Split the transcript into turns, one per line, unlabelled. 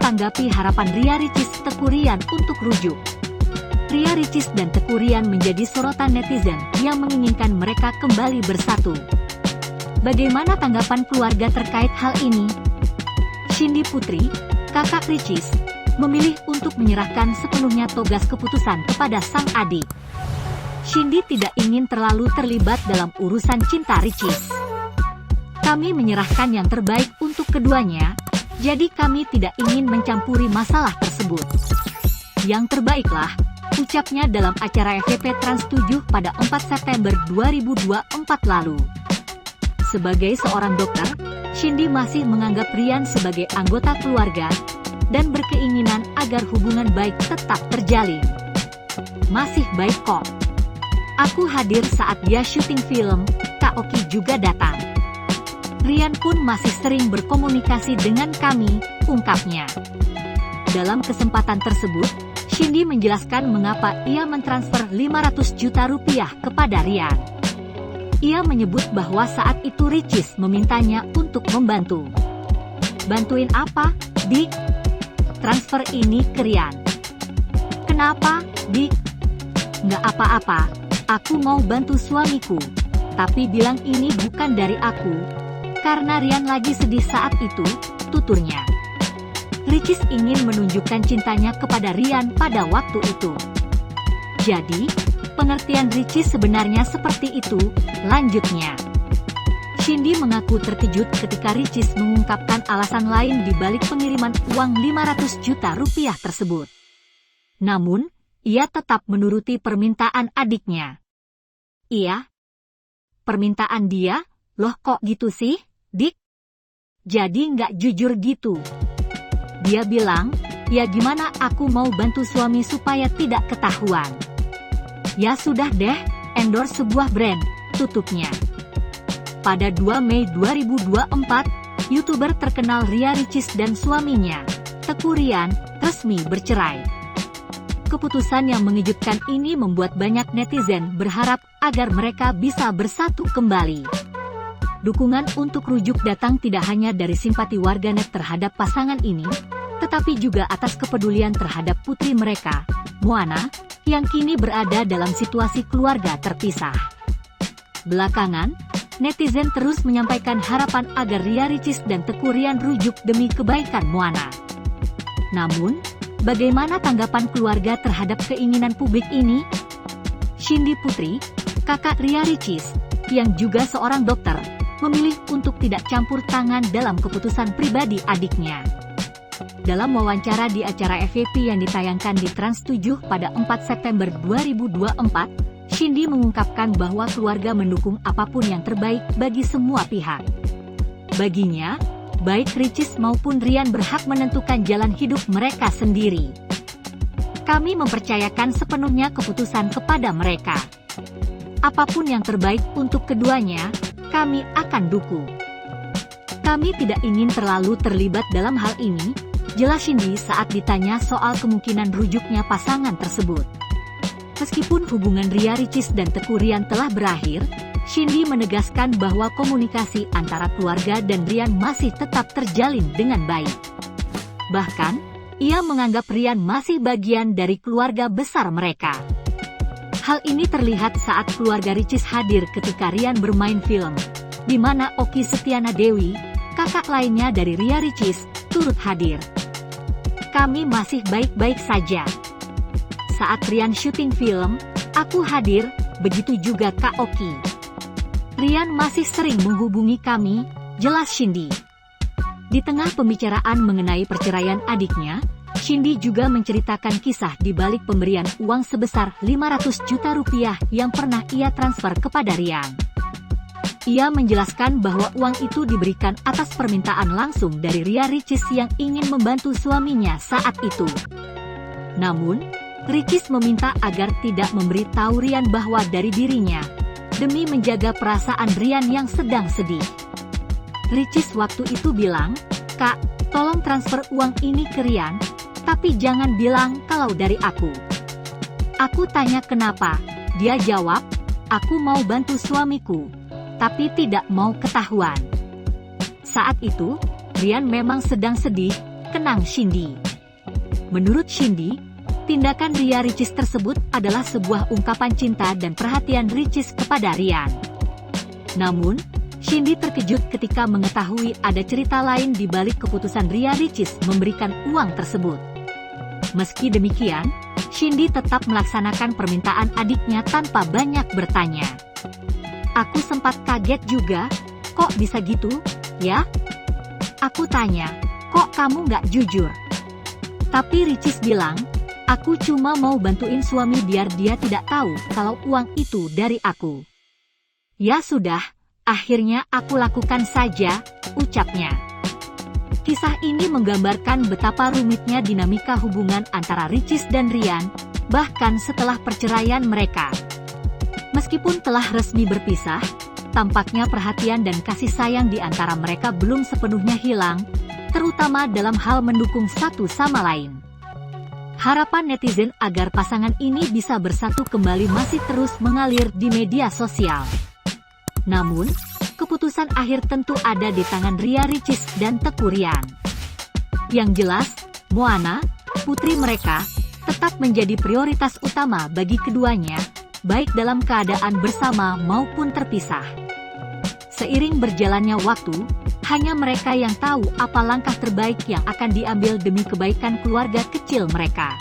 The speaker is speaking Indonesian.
tanggapi harapan Ria Ricis Teuku Ryan untuk rujuk. Ria Ricis dan Teuku Ryan menjadi sorotan netizen yang menginginkan mereka kembali bersatu. Bagaimana tanggapan keluarga terkait hal ini? Cindy Putri, kakak Ricis, memilih untuk menyerahkan sepenuhnya tugas keputusan kepada sang adik. Cindy tidak ingin terlalu terlibat dalam urusan cinta Ricis. Kami menyerahkan yang terbaik untuk keduanya, jadi kami tidak ingin mencampuri masalah tersebut. Yang terbaiklah, ucapnya dalam acara FYP Trans 7 pada 4 September 2024 lalu. Sebagai seorang dokter, Cindy masih menganggap Ryan sebagai anggota keluarga dan berkeinginan agar hubungan baik tetap terjalin. Masih baik kok. Aku hadir saat dia syuting film, Kak Oki juga datang. Ryan pun masih sering berkomunikasi dengan kami, ungkapnya. Dalam kesempatan tersebut, Cindy menjelaskan mengapa ia mentransfer 500 juta rupiah kepada Ryan. Ia menyebut bahwa saat itu Ricis memintanya untuk membantu. Bantuin apa, Dik? Transfer ini ke Ryan. Kenapa, Dik? Nggak apa-apa, aku mau bantu suamiku. Tapi bilang ini bukan dari aku. Karena Ryan lagi sedih saat itu, tuturnya. Ricis ingin menunjukkan cintanya kepada Ryan pada waktu itu. Jadi, pengertian Ricis sebenarnya seperti itu, lanjutnya. Cindy mengaku terkejut ketika Ricis mengungkapkan alasan lain di balik pengiriman uang 500 juta rupiah tersebut. Namun, ia tetap menuruti permintaan adiknya. Iya? Permintaan dia? Loh kok gitu sih, Dik? Jadi nggak jujur gitu. Dia bilang, ya gimana aku mau bantu suami supaya tidak ketahuan. Ya sudah deh, endorse sebuah brand, tutupnya. Pada 2 Mei 2024, YouTuber terkenal Ria Ricis dan suaminya, Teuku Ryan, resmi bercerai. Keputusan yang mengejutkan ini membuat banyak netizen berharap agar mereka bisa bersatu kembali. Dukungan untuk rujuk datang tidak hanya dari simpati warganet terhadap pasangan ini, tetapi juga atas kepedulian terhadap putri mereka, Moana, yang kini berada dalam situasi keluarga terpisah. Belakangan, netizen terus menyampaikan harapan agar Ria Ricis dan Teuku Ryan rujuk demi kebaikan Moana. Namun, bagaimana tanggapan keluarga terhadap keinginan publik ini? Cindy Putri, kakak Ria Ricis, yang juga seorang dokter, memilih untuk tidak campur tangan dalam keputusan pribadi adiknya. Dalam wawancara di acara FYP yang ditayangkan di Trans 7 pada 4 September 2024, Cindy mengungkapkan bahwa keluarga mendukung apapun yang terbaik bagi semua pihak. Baginya, baik Ricis maupun Ryan berhak menentukan jalan hidup mereka sendiri. Kami mempercayakan sepenuhnya keputusan kepada mereka. Apapun yang terbaik untuk keduanya, kami akan dukung. Kami tidak ingin terlalu terlibat dalam hal ini, jelas Cindy saat ditanya soal kemungkinan rujuknya pasangan tersebut. Meskipun hubungan Ria Ricis dan Teuku Ryan telah berakhir, Cindy menegaskan bahwa komunikasi antara keluarga dan Ryan masih tetap terjalin dengan baik. Bahkan, ia menganggap Ryan masih bagian dari keluarga besar mereka. Hal ini terlihat saat keluarga Ricis hadir ketika Ryan bermain film, di mana Oki Setiana Dewi, kakak lainnya dari Ria Ricis, turut hadir. Kami masih baik-baik saja. Saat Ryan syuting film, aku hadir, begitu juga Kak Oki. Ryan masih sering menghubungi kami, jelas Cindy. Di tengah pembicaraan mengenai perceraian adiknya, Cindy juga menceritakan kisah di balik pemberian uang sebesar 500 juta rupiah yang pernah ia transfer kepada Ryan. Ia menjelaskan bahwa uang itu diberikan atas permintaan langsung dari Ria Ricis yang ingin membantu suaminya saat itu. Namun, Ricis meminta agar tidak memberitahu Ryan bahwa dari dirinya, demi menjaga perasaan Ryan yang sedang sedih. Ricis waktu itu bilang, "Kak, tolong transfer uang ini ke Ryan, tapi jangan bilang kalau dari aku." Aku tanya kenapa, dia jawab, "Aku mau bantu suamiku, tapi tidak mau ketahuan." Saat itu, Ryan memang sedang sedih, kenang Shindy. Menurut Shindy, tindakan Ria Ricis tersebut adalah sebuah ungkapan cinta dan perhatian Ricis kepada Ryan. Namun, Shindy terkejut ketika mengetahui ada cerita lain di balik keputusan Ria Ricis memberikan uang tersebut. Meski demikian, Shindy tetap melaksanakan permintaan adiknya tanpa banyak bertanya. Aku sempat kaget juga, kok bisa gitu, ya? Aku tanya, kok kamu nggak jujur? Tapi Ricis bilang, aku cuma mau bantuin suami biar dia tidak tahu kalau uang itu dari aku. Ya sudah, akhirnya aku lakukan saja, ucapnya. Kisah ini menggambarkan betapa rumitnya dinamika hubungan antara Ricis dan Ryan, bahkan setelah perceraian mereka. Meskipun telah resmi berpisah, tampaknya perhatian dan kasih sayang di antara mereka belum sepenuhnya hilang, terutama dalam hal mendukung satu sama lain. Harapan netizen agar pasangan ini bisa bersatu kembali masih terus mengalir di media sosial. Namun, keputusan akhir tentu ada di tangan Ria Ricis dan Teuku Ryan. Yang jelas, Moana, putri mereka, tetap menjadi prioritas utama bagi keduanya, baik dalam keadaan bersama maupun terpisah. Seiring berjalannya waktu, hanya mereka yang tahu apa langkah terbaik yang akan diambil demi kebaikan keluarga kecil mereka.